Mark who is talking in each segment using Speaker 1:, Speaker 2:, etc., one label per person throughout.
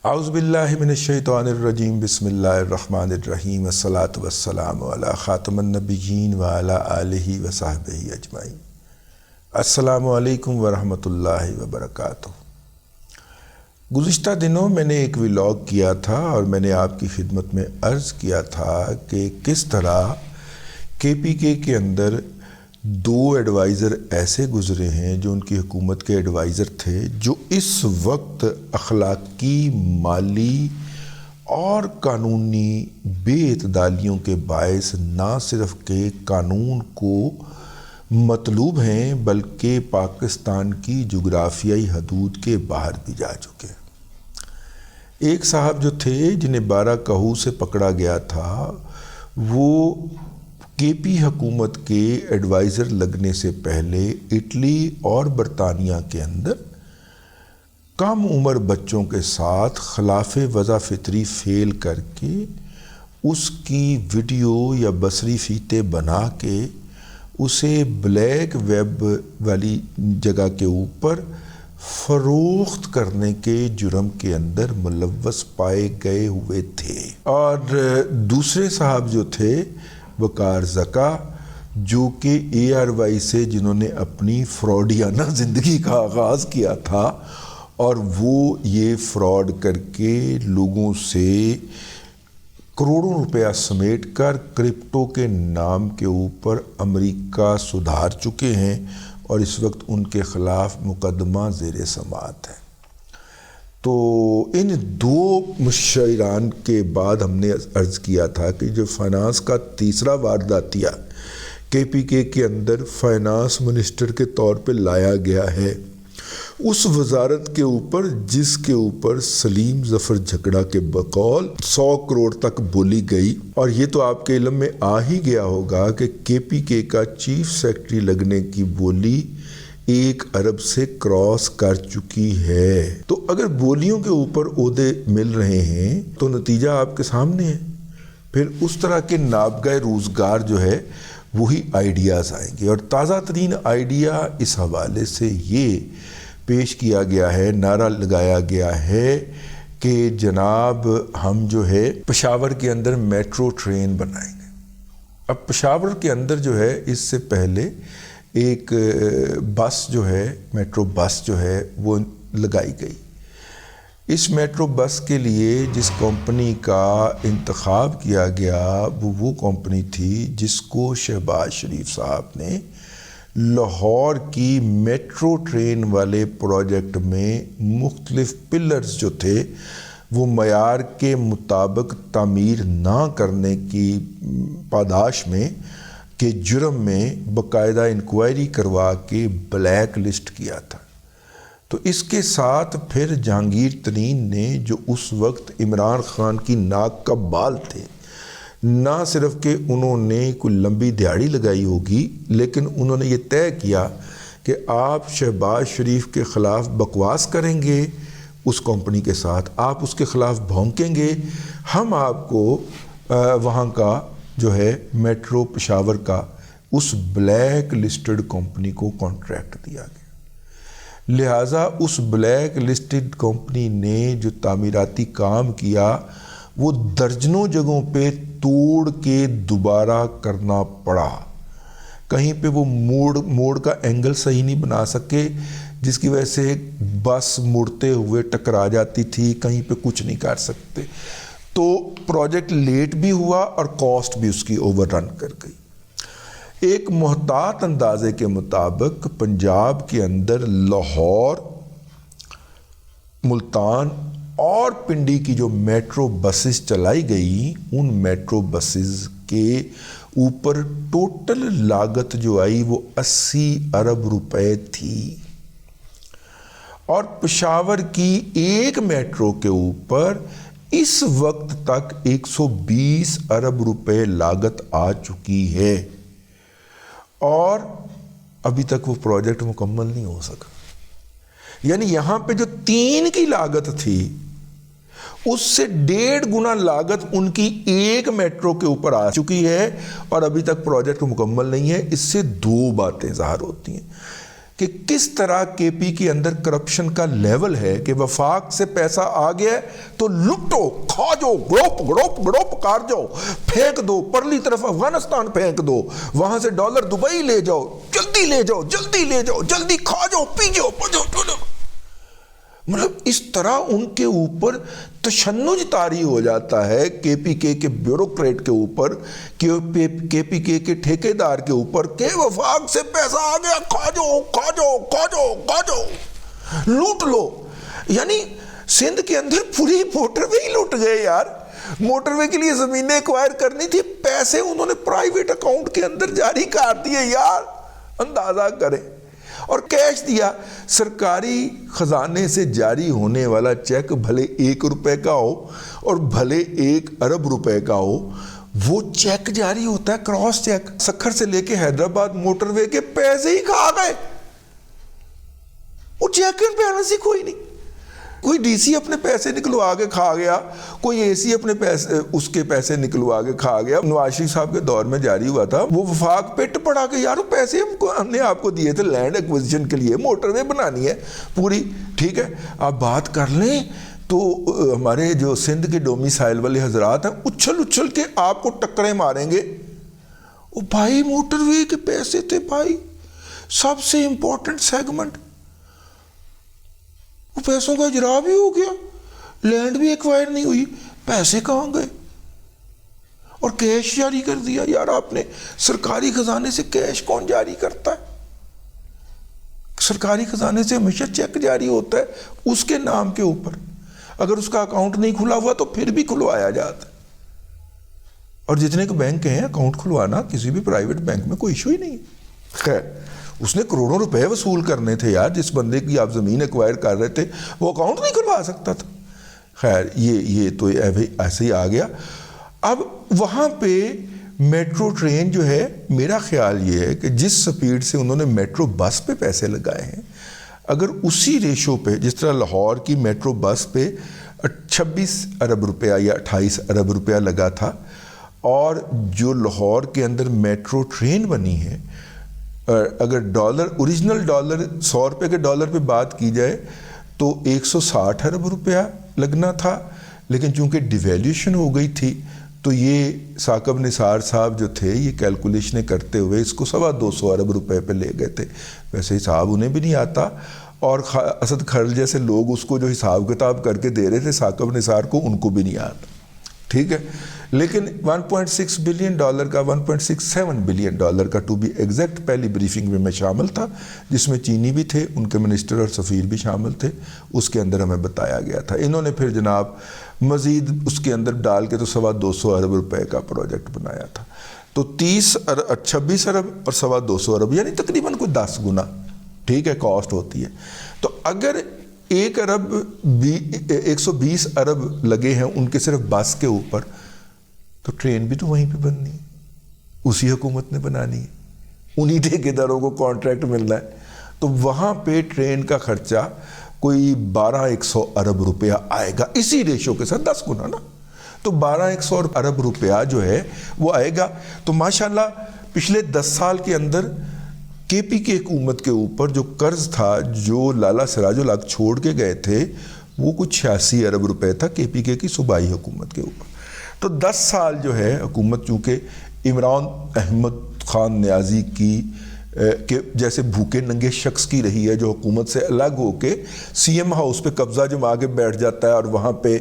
Speaker 1: اعوذ باللہ من الشیطان الرجیم بسم اللہ الرحمن الرحیم والصلاة والسلام علی خاتم النبیین وعلی آلہ وصحبہ اجمعین۔ السلام علیکم ورحمۃ اللہ وبرکاتہ۔ گزشتہ دنوں میں نے ایک ولاگ کیا تھا اور میں نے آپ کی خدمت میں عرض کیا تھا کہ کس طرح KPK کے اندر 2 ایڈوائزر ایسے گزرے ہیں جو ان کی حکومت کے ایڈوائزر تھے، جو اس وقت اخلاقی، مالی اور قانونی بے اعتدالیوں کے باعث نہ صرف کہ قانون کو مطلوب ہیں بلکہ پاکستان کی جغرافیائی حدود کے باہر بھی جا چکے ہیں۔ ایک صاحب جو تھے جنہیں 12 کہو سے پکڑا گیا تھا، وہ KP حکومت کے ایڈوائزر لگنے سے پہلے اٹلی اور برطانیہ کے اندر کم عمر بچوں کے ساتھ خلاف وضع فطری فعل کر کے اس کی ویڈیو یا بصری فیتے بنا کے اسے بلیک ویب والی جگہ کے اوپر فروخت کرنے کے جرم کے اندر ملوث پائے گئے ہوئے تھے۔ اور دوسرے صاحب جو تھے وقار زکا، جو کہ ARY سے جنہوں نے اپنی فراڈیانہ زندگی کا آغاز کیا تھا اور وہ یہ فراڈ کر کے لوگوں سے کروڑوں روپیہ سمیٹ کر کرپٹو کے نام کے اوپر امریکہ سدھار چکے ہیں اور اس وقت ان کے خلاف مقدمہ زیر سماعت ہے۔ تو ان 2 مشاہران کے بعد ہم نے عرض کیا تھا کہ جو فائنانس کا تیسرا وارداتیہ KPK کے اندر فائنانس منسٹر کے طور پہ لایا گیا ہے، اس وزارت کے اوپر جس کے اوپر سلیم ظفر جھگڑا کے بقول 100 کروڑ تک بولی گئی، اور یہ تو آپ کے علم میں آ ہی گیا ہوگا کہ KPK کا چیف سیکرٹری لگنے کی بولی 1 ارب سے کراس کر چکی ہے۔ تو اگر بولیوں کے اوپر عہدے مل رہے ہیں تو نتیجہ آپ کے سامنے ہے، پھر اس طرح کے نابغہ روزگار جو ہے وہی آئیڈیاز آئیں گے۔ اور تازہ ترین آئیڈیا اس حوالے سے یہ پیش کیا گیا ہے، نعرہ لگایا گیا ہے کہ جناب ہم جو ہے پشاور کے اندر میٹرو ٹرین بنائیں گے۔ اب پشاور کے اندر جو ہے اس سے پہلے ایک بس جو ہے، میٹرو بس جو ہے وہ لگائی گئی۔ اس میٹرو بس کے لیے جس کمپنی کا انتخاب کیا گیا وہ کمپنی تھی جس کو شہباز شریف صاحب نے لاہور کی میٹرو ٹرین والے پروجیکٹ میں مختلف پلرز جو تھے وہ معیار کے مطابق تعمیر نہ کرنے کی پاداش میں کے جرم میں باقاعدہ انکوائری کروا کے بلیک لسٹ کیا تھا۔ تو اس کے ساتھ پھر جہانگیر ترین نے، جو اس وقت عمران خان کی ناک کا بال تھے، نہ صرف کہ انہوں نے کوئی لمبی دہاڑی لگائی ہوگی لیکن انہوں نے یہ طے کیا کہ آپ شہباز شریف کے خلاف بکواس کریں گے اس کمپنی کے ساتھ، آپ اس کے خلاف بھونکیں گے، ہم آپ کو وہاں کا جو ہے میٹرو پشاور کا اس بلیک لسٹڈ کمپنی کو کانٹریکٹ دیا گیا۔ لہٰذا اس بلیک لسٹڈ کمپنی نے جو تعمیراتی کام کیا وہ درجنوں جگہوں پہ توڑ کے دوبارہ کرنا پڑا۔ کہیں پہ وہ موڑ کا اینگل صحیح نہیں بنا سکے جس کی وجہ سے بس مڑتے ہوئے ٹکرا جاتی تھی، کہیں پہ کچھ نہیں کر سکتے، تو پروجیکٹ لیٹ بھی ہوا اور کاسٹ بھی اس کی اوور رن کر گئی۔ ایک محتاط اندازے کے مطابق پنجاب کے اندر لاہور، ملتان اور پنڈی کی جو میٹرو بسز چلائی گئی، ان میٹرو بسز کے اوپر ٹوٹل لاگت جو آئی وہ 80 ارب روپے تھی، اور پشاور کی ایک میٹرو کے اوپر اس وقت تک 120 ارب روپے لاگت آ چکی ہے، اور ابھی تک وہ پروجیکٹ مکمل نہیں ہو سکا۔ یعنی یہاں پہ جو 3 کی لاگت تھی اس سے 1.5 گنا لاگت ان کی ایک میٹرو کے اوپر آ چکی ہے اور ابھی تک پروجیکٹ مکمل نہیں ہے۔ اس سے 2 باتیں ظاہر ہوتی ہیں۔ کہ کس طرح کے پی کے اندر کرپشن کا لیول ہے کہ وفاق سے پیسہ آ گیا ہے تو لٹو، کھا جاؤ، گڑوپ گڑوپ گڑوپ کار جاؤ، پھینک دو، پرلی طرف افغانستان پھینک دو، وہاں سے ڈالر دبئی لے جاؤ، جلدی لے جاؤ، جلدی لے جاؤ، جلدی کھا جاؤ، پی جاؤ، مطلب اس طرح ان کے اوپر تشنج طاری ہو جاتا ہے کے پی کے بیوروکریٹ کے اوپر، کے پی کے ٹھیکیدار کے اوپر کہ وفاق سے پیسہ آ گیا، کھا جاؤ کھا جاؤ کھا جاؤ کھا جاؤ، لوٹ لو۔ یعنی سندھ کے اندر پوری موٹر وے ہی لوٹ گئے یار۔ موٹر وے کے لیے زمینیں ایکوائر کرنی تھی، پیسے انہوں نے پرائیویٹ اکاؤنٹ کے اندر جاری کر دیے یار، اندازہ کریں۔ اور کیش دیا، سرکاری خزانے سے جاری ہونے والا چیک بھلے 1 روپے کا ہو اور بھلے 1 ارب روپے کا ہو، وہ چیک جاری ہوتا ہے، کراس چیک۔ سکھر سے لے کے حیدرآباد موٹر وے کے پیسے ہی کھا گئے، وہ چیک اینڈ بیلنس ہی کوئی نہیں۔ کوئی ڈی سی اپنے پیسے نکلوا کے کھا گیا، کوئی اے سی اپنے پیسے اس کے پیسے نکلوا کے کھا گیا۔ نواز شریف صاحب کے دور میں جاری ہوا تھا، وہ وفاق پٹ پڑا کہ یار پیسے ہم نے آپ کو دیے تھے لینڈ ایکوزیشن کے لیے، موٹر وے بنانی ہے پوری، ٹھیک ہے آپ بات کر لیں۔ تو ہمارے جو سندھ کے ڈومیسائل والے حضرات ہیں اچھل اچھل کے آپ کو ٹکریں ماریں گے۔ وہ بھائی موٹر وے کے پیسے تھے بھائی، سب سے امپورٹنٹ سیگمنٹ، وہ پیسوں کا اجرا بھی ہو گیا، لینڈ بھی ایکوائر نہیں ہوئی، پیسے کہاں گئے؟ اور کیش جاری کر دیا یار آپ نے۔ سرکاری خزانے سے کیش کون جاری کرتا ہے؟ سرکاری خزانے سے ہمیشہ چیک جاری ہوتا ہے اس کے نام کے اوپر، اگر اس کا اکاؤنٹ نہیں کھلا ہوا تو پھر بھی کھلوایا جاتا ہے۔ اور جتنے کے بینک ہیں اکاؤنٹ کھلوانا کسی بھی پرائیویٹ بینک میں کوئی ایشو ہی نہیں ہے۔ خیر اس نے کروڑوں روپے وصول کرنے تھے یار، جس بندے کی آپ زمین ایکوائر کر رہے تھے وہ اکاؤنٹ نہیں کھلوا سکتا تھا۔ خیر یہ تو ایسے ہی آ گیا۔ اب وہاں پہ میٹرو ٹرین جو ہے، میرا خیال یہ ہے کہ جس سپیڈ سے انہوں نے میٹرو بس پہ پیسے لگائے ہیں، اگر اسی ریشو پہ جس طرح لاہور کی میٹرو بس پہ 26 ارب روپیہ یا 28 ارب روپیہ لگا تھا، اور جو لاہور کے اندر میٹرو ٹرین بنی ہے، اگر ڈالر اوریجنل ڈالر 100 روپے کے ڈالر پہ بات کی جائے تو 160 ارب روپیہ لگنا تھا، لیکن چونکہ ڈیویلیوشن ہو گئی تھی تو یہ ثاقب نثار صاحب جو تھے یہ کیلکولیشنیں کرتے ہوئے اس کو 225 ارب روپے پہ لے گئے تھے۔ ویسے حساب انہیں بھی نہیں آتا، اور اسد کھرل جیسے لوگ اس کو جو حساب کتاب کر کے دے رہے تھے ثاقب نثار کو، ان کو بھی نہیں آتا، ٹھیک ہے۔ لیکن 1.6 بلین ڈالر کا 1.67 بلین ڈالر کا ٹو بی ایگزیکٹ پہلی بریفنگ میں شامل تھا، جس میں چینی بھی تھے، ان کے منسٹر اور سفیر بھی شامل تھے، اس کے اندر ہمیں بتایا گیا تھا۔ انہوں نے پھر جناب مزید اس کے اندر ڈال کے تو 225 ارب روپے کا پروجیکٹ بنایا تھا، تو 26 ارب اور 225 ارب یعنی تقریباً کوئی 10 گنا، ٹھیک ہے، کاسٹ ہوتی ہے۔ تو اگر 120 ارب لگے ہیں ان کے صرف بس کے اوپر، تو ٹرین بھی تو وہیں پہ بننی ہے، اسی حکومت نے بنانی ہے، انہی ٹھیکیداروں کو کانٹریکٹ ملنا ہے، تو وہاں پہ ٹرین کا خرچہ کوئی 1200 ارب روپیہ آئے گا، اسی ریشو کے ساتھ 10 گنا نا، تو 1200 ارب روپیہ جو ہے وہ آئے گا۔ تو ماشاءاللہ پچھلے 10 سال کے اندر کے پی کے حکومت کے اوپر جو قرض تھا، جو لالا سراج الحق چھوڑ کے گئے تھے، وہ کچھ 86 ارب روپے تھا کے پی کے کی صوبائی حکومت کے اوپر۔ تو 10 سال جو ہے حکومت چونکہ عمران احمد خان نیازی کی کہ جیسے بھوکے ننگے شخص کی رہی ہے، جو حکومت سے الگ ہو کے سی ایم ہاؤس پہ قبضہ جما کے بیٹھ جاتا ہے، اور وہاں پہ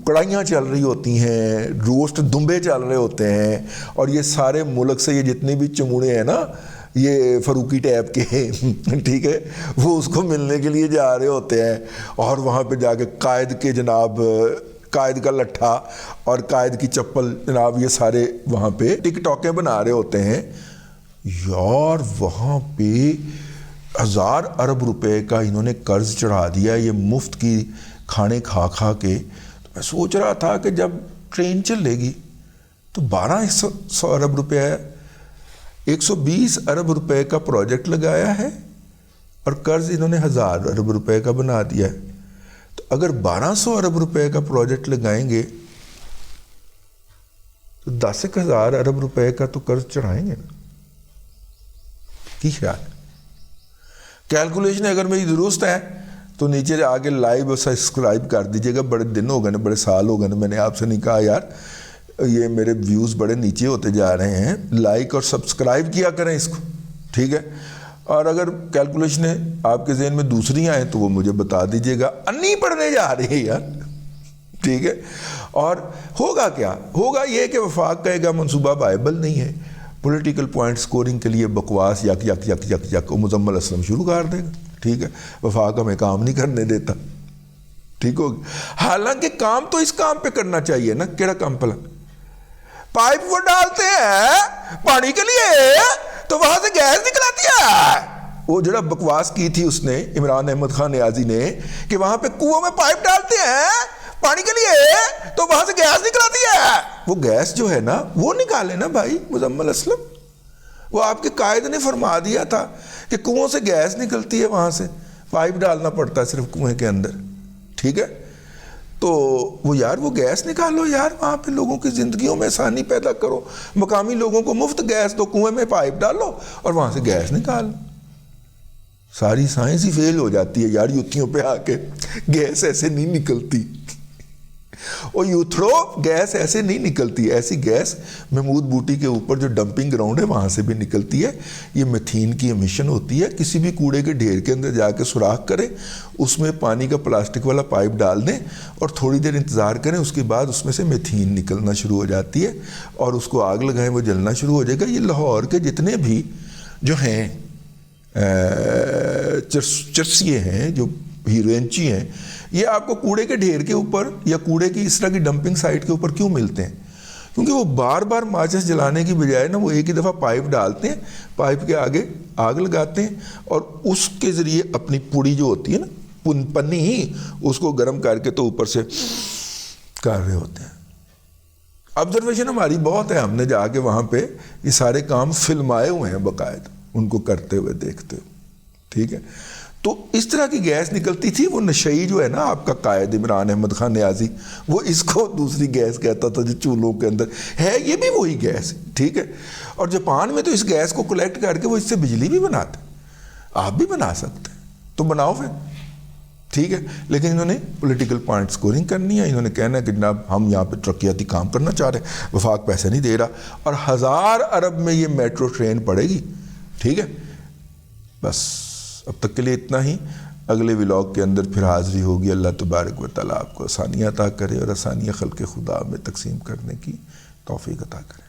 Speaker 1: کڑھائیاں چل رہی ہوتی ہیں، روسٹ دمبے چل رہے ہوتے ہیں، اور یہ سارے ملک سے یہ جتنے بھی چموڑے ہیں نا، یہ فروکی ٹیپ کے، ٹھیک ہے، وہ اس کو ملنے کے لیے جا رہے ہوتے ہیں، اور وہاں پہ جا کے قائد کے جناب، قائد کا لٹھا اور قائد کی چپل جناب، یہ سارے وہاں پہ ٹک ٹاکیں بنا رہے ہوتے ہیں یار۔ وہاں پہ 1000 ارب روپے کا انہوں نے قرض چڑھا دیا، یہ مفت کی کھانے کھا کھا کے۔ تو میں سوچ رہا تھا کہ جب ٹرین چلے گی تو 1200 ارب روپے 120 ارب روپے کا پروجیکٹ لگایا ہے، اور قرض انہوں نے 1000 ارب روپے کا بنا دیا ہے۔ تو اگر 1200 ارب روپے کا پروجیکٹ لگائیں گے تو 10,000 ارب روپے کا تو قرض چڑھائیں گے نا، کی خیال ہے؟ کیلکولیشن اگر میری درست ہے تو نیچے آگے لائیو اور سبسکرائب کر دیجیے گا. بڑے دن ہو گئے نا, بڑے سال ہو گئے نا, میں نے آپ سے نہیں کہا یار یہ میرے ویوز بڑے نیچے ہوتے جا رہے ہیں, لائک اور سبسکرائب کیا کریں اس کو, ٹھیک ہے. اور اگر کیلکولیشنیں آپ کے ذہن میں دوسری آئیں تو وہ مجھے بتا دیجیے گا. انی پڑھنے جا رہی ہے یار, ٹھیک ہے. اور ہوگا کیا ہوگا, یہ کہ وفاق کہے گا منصوبہ وائبل نہیں ہے, پولیٹیکل پوائنٹ سکورنگ کے لیے بکواس یک یک یک یک یک مزمل اسلم شروع کر دے گا, ٹھیک ہے. وفاق ہمیں کام نہیں کرنے دیتا, ٹھیک ہوگی. حالانکہ کام تو اس کام پہ کرنا چاہیے نا. کیڑا کام پلا, پائپ وہ ڈالتے ہیں پانی کے لیے تو وہاں سے گیس نکل آتی ہے. وہ جڑا بکواس کی تھی اس نے عمران احمد خان نیازی نے کہ وہاں پہ کنووں میں پائپ ڈالتے ہیں پانی کے لیے تو وہاں سے گیس نکل آتی ہے. وہ گیس جو ہے نا وہ نکالے نا بھائی مزمل اسلم. وہ آپ کے قائد نے فرما دیا تھا کہ کنووں سے گیس نکلتی ہے, وہاں سے پائپ ڈالنا پڑتا ہے صرف کنویں کے اندر, ٹھیک ہے. تو وہ یار وہ گیس نکالو یار, وہاں پہ لوگوں کی زندگیوں میں آسانی پیدا کرو, مقامی لوگوں کو مفت گیس دو, کنویں میں پائپ ڈالو اور وہاں سے گیس نکالو. ساری سائنس ہی فیل ہو جاتی ہے یار یوتھیوں پہ آ کے. گیس ایسے نہیں نکلتی, اور یوتھڑو گیس ایسے نہیں نکلتی. ایسی گیس محمود بوٹی کے اوپر جو ڈمپنگ گراؤنڈ ہے وہاں سے بھی نکلتی ہے. یہ میتھین کی امیشن ہوتی ہے. کسی بھی کوڑے کے ڈھیر کے اندر جا کے سوراخ کریں, اس میں پانی کا پلاسٹک والا پائپ ڈال دیں اور تھوڑی دیر انتظار کریں, اس کے بعد اس میں سے میتھین نکلنا شروع ہو جاتی ہے اور اس کو آگ لگائیں وہ جلنا شروع ہو جائے گا. یہ لاہور کے جتنے بھی جو ہیں چرسیے ہیں, جو ہیروئنچی ہیں, یہ آپ کو کوڑے کے ڈھیر کے اوپر یا کوڑے کی اس طرح کی ڈمپنگ سائٹ کے اوپر کیوں ملتے ہیں؟ کیونکہ وہ بار بار ماچس جلانے کی بجائے نا وہ ایک ہی دفعہ پائپ ڈالتے ہیں, پائپ کے آگے آگ لگاتے ہیں اور اس کے ذریعے اپنی پوڑی جو ہوتی ہے نا پنی ہی اس کو گرم کر کے تو اوپر سے کر رہے ہوتے ہیں. آبزرویشن ہماری بہت ہے, ہم نے جا کے وہاں پہ یہ سارے کام فلمائے ہوئے ہیں باقاعدہ, ان کو کرتے ہوئے دیکھتے ہوئے, ٹھیک ہے. تو اس طرح کی گیس نکلتی تھی. وہ نشئی جو ہے نا آپ کا قائد عمران احمد خان نیازی, وہ اس کو دوسری گیس کہتا تھا جو چولہوں کے اندر ہے, یہ بھی وہی گیس, ٹھیک ہے. اور جاپان میں تو اس گیس کو کلیکٹ کر کے وہ اس سے بجلی بھی بناتے. آپ بھی بنا سکتے ہیں تو بناؤ پھر, ٹھیک ہے. لیکن انہوں نے پولیٹیکل پوائنٹ سکورنگ کرنی ہے. انہوں نے کہنا ہے کہ جناب ہم یہاں پہ ترقیاتی کام کرنا چاہ رہے ہیں, وفاق پیسے نہیں دے رہا, اور 1000 ارب میں یہ میٹرو ٹرین پڑے گی, ٹھیک ہے. بس اب تک کے لیے اتنا ہی. اگلے ولاگ کے اندر پھر حاضری ہوگی. اللہ تبارک و تعالیٰ آپ کو آسانیاں عطا کرے اور آسانیاں خلق خدا میں تقسیم کرنے کی توفیق عطا کرے.